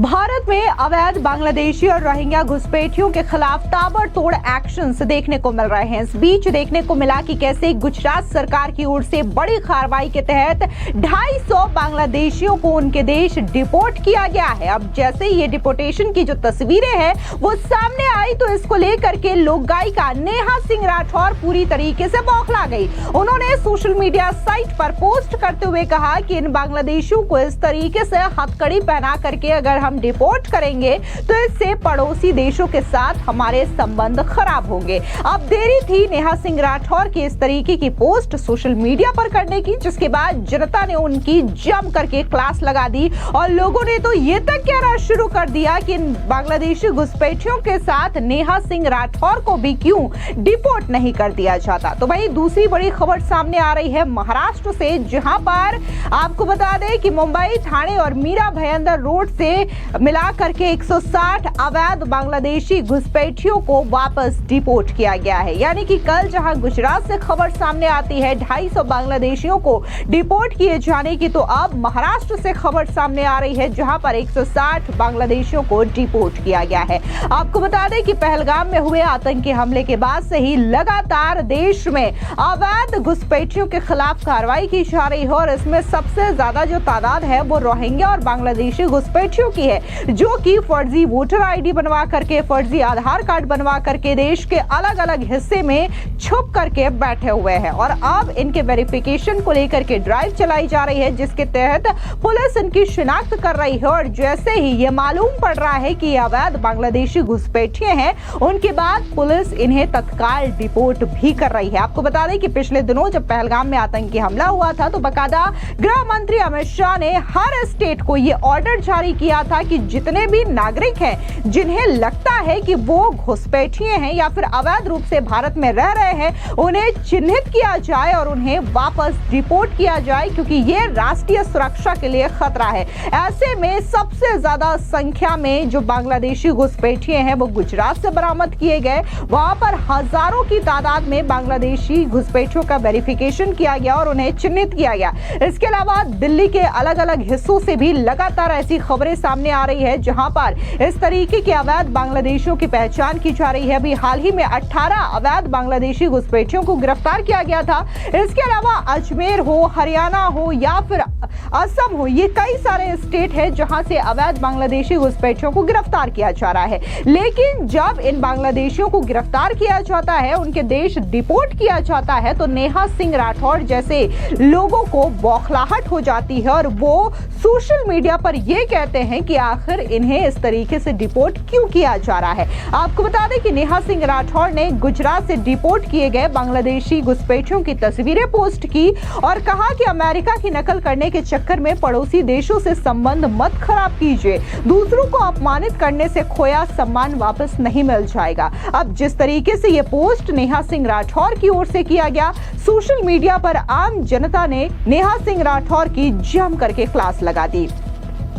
भारत में अवैध बांग्लादेशी और रोहिंग्या घुसपैठियों के खिलाफ ताबड़तोड़ एक्शंस देखने को मिल रहे हैं। इस बीच देखने को मिला कि कैसे गुजरात सरकार की ओर से बड़ी कार्रवाई के तहत 250 बांग्लादेशियों को उनके देश डिपोर्ट किया गया है। अब जैसे ये डिपोर्टेशन की जो तस्वीरें हैं वो सामने आई तो इसको लेकर के लोक गायिका नेहा सिंह राठौर पूरी तरीके से बौखला गई। उन्होंने सोशल मीडिया साइट पर पोस्ट करते हुए कहा कि इन बांग्लादेशियों को इस तरीके से हथकड़ी पहना करके अगर हम डिपोर्ट करेंगे तो इससे पड़ोसी देशों के साथ हमारे संबंध खराब होंगे। अब देरी थी नेहा सिंह राठौर की इस तरीके की पोस्ट सोशल मीडिया पर करने की, जिसके बाद जनता ने उनकी जम करके क्लास लगा दी और लोगों ने तो ये तक कहना शुरू कर दिया कि इन बांग्लादेशी घुसपैठियों के साथ नेहा सिंह राठौर को भी क्यों डिपोर्ट नहीं कर दिया जाता। तो भाई दूसरी बड़ी खबर सामने आ रही है महाराष्ट्र से, जहां पर आपको बता दें कि मुंबई, ठाणे और मीरा भयंदर रोड से मिला करके 160 अवैध बांग्लादेशी घुसपैठियों को वापस डिपोर्ट किया गया है। यानी कि कल जहां गुजरात से खबर सामने आती है 250 बांग्लादेशियों को डिपोर्ट किए जाने की, तो अब महाराष्ट्र से खबर सामने आ रही है जहां पर 160 बांग्लादेशियों को डिपोर्ट किया गया है। आपको बता दें कि पहलगाम में हुए आतंकी हमले के बाद से ही लगातार देश में अवैध घुसपैठियों के खिलाफ कार्रवाई की जा रही है और इसमें सबसे ज्यादा जो तादाद है वो रोहिंग्या और बांग्लादेशी घुसपैठियों की है, जो कि फर्जी वोटर आईडी बनवा करके, फर्जी आधार कार्ड बनवा करके देश के अलग अलग हिस्से में छुप करके बैठे हुए हैं। और अब इनके वेरिफिकेशन को लेकर के ड्राइव चलाई जा रही है, जिसके तहत पुलिस इनकी शिनाख्त कर रही है। और जैसे ही ये मालूम पड़ रहा है कि अवैध बांग्लादेशी घुसपैठिए हैं, उनके बाद पुलिस इन्हें तत्काल डिपोर्ट भी कर रही है। आपको बता दें कि पिछले दिनों जब पहलगाम में आतंकी हमला हुआ था तो बकायदा गृह मंत्री अमित शाह ने हर स्टेट को ये ऑर्डर जारी किया था कि जितने भी नागरिक हैं जिन्हें लगता है कि वो घुसपैठिए हैं या फिर अवैध रूप से भारत में रह रहे हैं, उन्हें चिन्हित किया जाए और उन्हें वापस डिपोर्ट किया जाए, क्योंकि ये राष्ट्रीय सुरक्षा के लिए खतरा है। ऐसे में सबसे ज्यादा संख्या में जो बांग्लादेशी घुसपैठिए हैं वो गुजरात से बरामद किए गए। वहां पर हजारों की तादाद में बांग्लादेशी घुसपैठियों का वेरिफिकेशन किया गया और उन्हें चिन्हित किया गया। इसके अलावा दिल्ली के अलग अलग हिस्सों से भी लगातार ऐसी खबरें सामने आ रही है जहां पर इस तरीके के अवैध बांग्लादेशियों की पहचान की जा रही है। अभी हाल ही में 18 अवैध बांग्लादेशी घुसपैठियों को गिरफ्तार किया गया था। इसके अलावा अजमेर हो, हरियाणा हो या फिर असम हो, ये कई सारे स्टेट है जहां से अवैध बांग्लादेशी घुसपैठियों को गिरफ्तार किया जा रहा है। लेकिन जब इन बांग्लादेशियों को गिरफ्तार किया जाता है, उनके देश डिपोर्ट किया जाता है, तो नेहा सिंह राठौर जैसे लोगों को बौखलाहट हो जाती है और वो सोशल मीडिया पर ये कहते हैं कि आखिर इन्हें इस तरीके से डिपोर्ट क्यों किया जा रहा है। आपको बता दें कि नेहा सिंह राठौर ने गुजरात से डिपोर्ट किए गए बांग्लादेशी घुसपैठियों की तस्वीरें पोस्ट की और कहा कि अमेरिका की नकल करने के चक्कर में पड़ोसी देशों से संबंध मत खराब कीजिए। दूसरों को अपमानित करने से खोया सम्मान वापस नहीं मिल जाएगा। अब जिस तरीके से ये पोस्ट नेहा सिंह राठौर की ओर से किया गया, सोशल मीडिया पर आम जनता ने नेहा सिंह राठौर की जम करके क्लास लगा दी।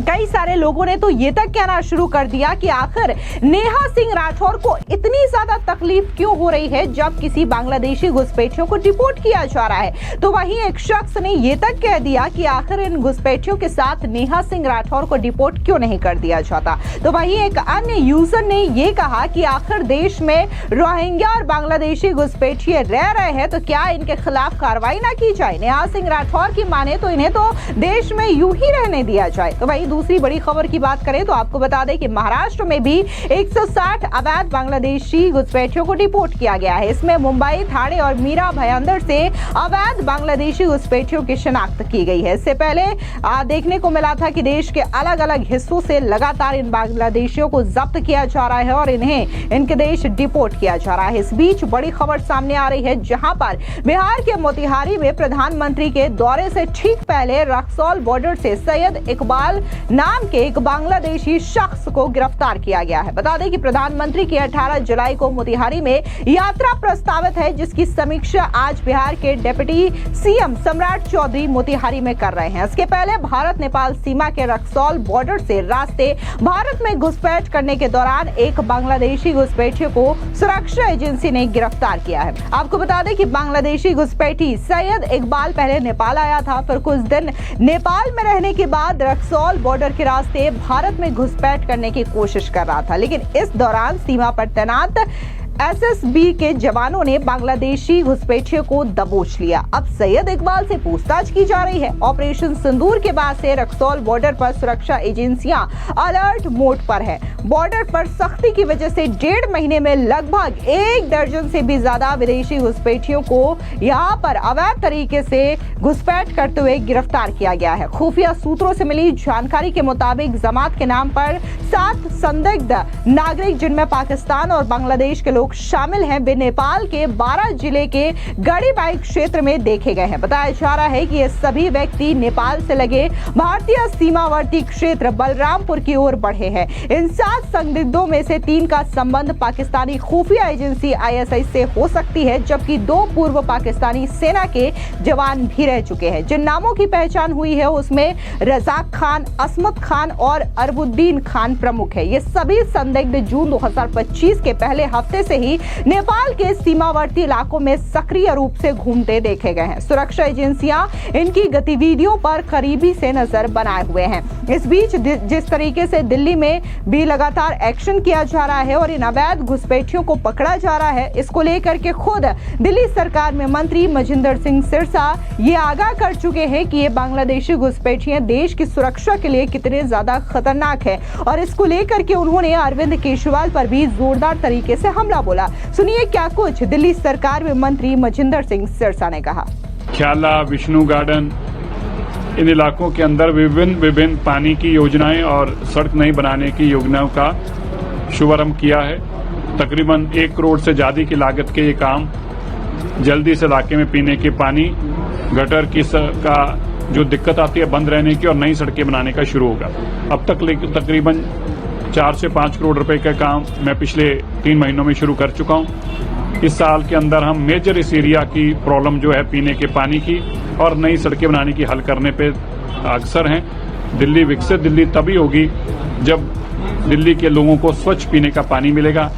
कई सारे लोगों ने तो ये तक कहना शुरू कर दिया कि आखिर नेहा सिंह राठौर को इतनी ज्यादा तकलीफ क्यों हो रही है जब किसी बांग्लादेशी घुसपैठियों को डिपोर्ट किया जा रहा है। तो वहीं एक शख्स ने ये तक कह दिया कि आखिर इन घुसपैठियों के साथ नेहा सिंह राठौर को डिपोर्ट क्यों नहीं कर दिया जाता। तो वहीं एक अन्य यूजर ने ये कहा कि आखिर देश में रोहिंग्या और बांग्लादेशी घुसपैठिए रह रहे हैं तो क्या इनके खिलाफ कार्रवाई ना की जाए। नेहा सिंह राठौर की माने तो इन्हें तो देश में यूं ही रहने दिया जाए। तो वहीं दूसरी बड़ी खबर की बात करें तो आपको बता दें कि महाराष्ट्र में भी 160 अवैध बांग्लादेशी घुसपैठियों को डिपोर्ट किया गया है। इसमें मुंबई, ठाणे और मीरा भयंदर से अवैध बांग्लादेशी घुसपैठियों की शिनाख्त की गई है। इससे पहले देखने को मिला था कि देश के अलग अलग हिस्सों से लगातार इन बांग्लादेशियों को जब्त किया जा रहा है और इन्हें इनके देश डिपोर्ट किया जा रहा है। इस बीच बड़ी खबर सामने आ रही है जहां पर बिहार के मोतिहारी में प्रधानमंत्री के दौरे से ठीक पहले रक्सौल बॉर्डर से सैयद इकबाल नाम के एक बांग्लादेशी शख्स को गिरफ्तार किया गया है। बता दें कि प्रधानमंत्री की 18 जुलाई को मोतिहारी में यात्रा प्रस्तावित है, जिसकी समीक्षा आज बिहार के डिप्टी सीएम सम्राट चौधरी मोतिहारी में कर रहे हैं। इसके पहले भारत नेपाल सीमा के रक्सौल बॉर्डर से रास्ते भारत में घुसपैठ करने के दौरान एक बांग्लादेशी घुसपैठियों को सुरक्षा एजेंसी ने गिरफ्तार किया है। आपको बता दें कि बांग्लादेशी घुसपैठी सैयद इकबाल पहले नेपाल आया था, फिर कुछ दिन नेपाल में रहने के बाद रक्सौल बॉर्डर के रास्ते भारत में घुसपैठ करने की कोशिश कर रहा था, लेकिन इस दौरान सीमा पर तैनात एसएसबी के जवानों ने बांग्लादेशी घुसपैठियों को दबोच लिया। अब सैयद इकबाल से पूछताछ की जा रही है। ऑपरेशन सिंदूर के बाद से रक्सौल बॉर्डर पर सुरक्षा एजेंसियां अलर्ट मोड पर है। बॉर्डर पर सख्ती की वजह से 1.5 महीने में लगभग 1 दर्जन से भी ज्यादा विदेशी घुसपैठियों को यहां पर अवैध तरीके से घुसपैठ करते हुए गिरफ्तार किया गया है। खुफिया सूत्रों से मिली जानकारी के मुताबिक जमात के नाम पर 7 संदिग्ध नागरिक, जिनमें पाकिस्तान और बांग्लादेश के लोग शामिल हैं, वे नेपाल के 12 जिले के गढ़ीबाई क्षेत्र में देखे गए हैं। बताया जा रहा है कि ये सभी व्यक्ति नेपाल से लगे भारतीय सीमावर्ती क्षेत्र बलरामपुर की ओर बढ़े हैं। इन 7 संदिग्धों में से 3 का संबंध पाकिस्तानी खुफिया एजेंसी आईएसआई से हो सकती है, जबकि 2 पूर्व पाकिस्तानी सेना के जवान भी रह चुके हैं। जिन नामों की पहचान हुई है उसमें रजाक खान, असमत खान और अरबुद्दीन खान प्रमुख है। ये सभी संदिग्ध जून 2025 के पहले हफ्ते से ही नेपाल के सीमावर्ती इलाकों में सक्रिय रूप से घूमते देखे गए हैं। सुरक्षा एजेंसियां इनकी गतिविधियों पर करीबी से नजर बनाए हुए हैं। इस बीच जिस तरीके से दिल्ली में भी लगातार एक्शन किया जा रहा है और इन अवैध घुसपैठियों को पकड़ा जा रहा है, इसको लेकर के खुद दिल्ली सरकार में मंत्री मजिंदर सिंह सिरसा ये आगाह कर चुके हैं कि ये बांग्लादेशी घुसपैठियां देश की सुरक्षा के लिए कितने ज्यादा खतरनाक है, और इसको लेकर के उन्होंने अरविंद केजरीवाल पर भी जोरदार तरीके से हमला बोला। सुनिए क्या कुछ दिल्ली सरकार में मंत्री मजिंदर सिंह सिरसा ने कहा। ख्याला, विष्णु गार्डन, इन इलाकों के अंदर विभिन्न पानी की योजनाएं और सड़क नई बनाने की योजनाओं का शुभारंभ किया है। तकरीबन 1 करोड़ से ज्यादा की लागत के ये काम जल्दी से इलाके में पीने के पानी, गटर की का जो दिक्कत आती है बंद रहने की, और नई सड़कें बनाने का शुरू होगा। अब तक तकरीबन 4 से 5 करोड़ रुपए का काम मैं पिछले 3 महीनों में शुरू कर चुका हूं। इस साल के अंदर हम मेजर इस एरिया की प्रॉब्लम जो है पीने के पानी की और नई सड़कें बनाने की हल करने पे अग्रसर हैं। दिल्ली विकसित दिल्ली तभी होगी जब दिल्ली के लोगों को स्वच्छ पीने का पानी मिलेगा।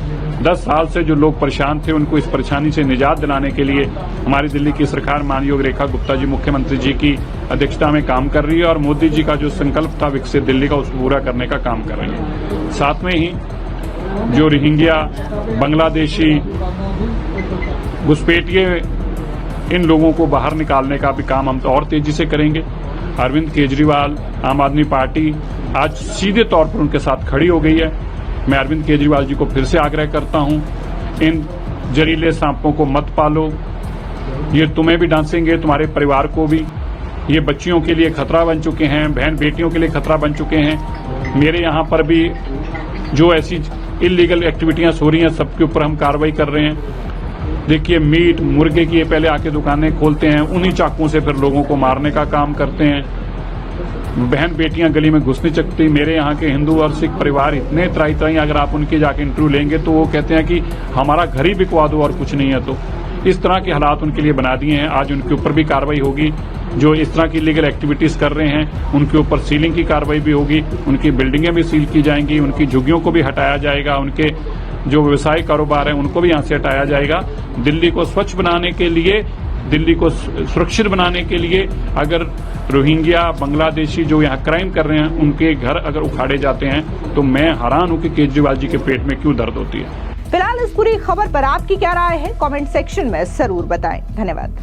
10 साल से जो लोग परेशान थे उनको इस परेशानी से निजात दिलाने के लिए हमारी दिल्ली की सरकार माननीय रेखा गुप्ता जी मुख्यमंत्री जी की अध्यक्षता में काम कर रही है, और मोदी जी का जो संकल्प था विकसित दिल्ली का उसको पूरा करने का काम कर रही है। साथ में ही जो रोहिंग्या, बांग्लादेशी घुसपैठिए, इन लोगों को बाहर निकालने का भी काम हम और तेजी से करेंगे। अरविंद केजरीवाल, आम आदमी पार्टी आज सीधे तौर पर उनके साथ खड़ी हो गई है। मैं अरविंद केजरीवाल जी को फिर से आग्रह करता हूं, इन जहरीले सांपों को मत पालो। ये तुम्हें भी डांसेंगे, तुम्हारे परिवार को भी। ये बच्चियों के लिए खतरा बन चुके हैं, बहन बेटियों के लिए खतरा बन चुके हैं। मेरे यहाँ पर भी जो ऐसी इलीगल एक्टिविटीयां हो रही हैं सबके ऊपर हम कार्रवाई कर रहे हैं। देखिए, मीट मुर्गे की ये पहले आके दुकानें खोलते हैं, उन्हीं चाकुओं से फिर लोगों को मारने का काम करते हैं। बहन बेटियां गली में घुस नहीं सकती। मेरे यहाँ के हिंदू और सिख परिवार इतने त्राई अगर आप उनके जाके इंटरव्यू लेंगे तो वो कहते हैं कि हमारा घर ही बिकवा दो और कुछ नहीं है। तो इस तरह के हालात उनके लिए बना दिए हैं। आज उनके ऊपर भी कार्रवाई होगी। जो इस तरह की लीगल एक्टिविटीज कर रहे हैं उनके ऊपर सीलिंग की कार्रवाई भी होगी, उनकी बिल्डिंगें भी सील की जाएंगी, उनकी झुग्गियों को भी हटाया जाएगा, उनके जो व्यवसायिक कारोबार है उनको भी यहाँ से हटाया जाएगा। दिल्ली को स्वच्छ बनाने के लिए, दिल्ली को सुरक्षित बनाने के लिए अगर रोहिंग्या, बांग्लादेशी जो यहाँ क्राइम कर रहे हैं उनके घर अगर उखाड़े जाते हैं तो मैं हैरान हूं कि केजरीवाल जी के पेट में क्यों दर्द होती है। फिलहाल इस पूरी खबर पर आपकी क्या राय है, कमेंट सेक्शन में जरूर बताएं। धन्यवाद।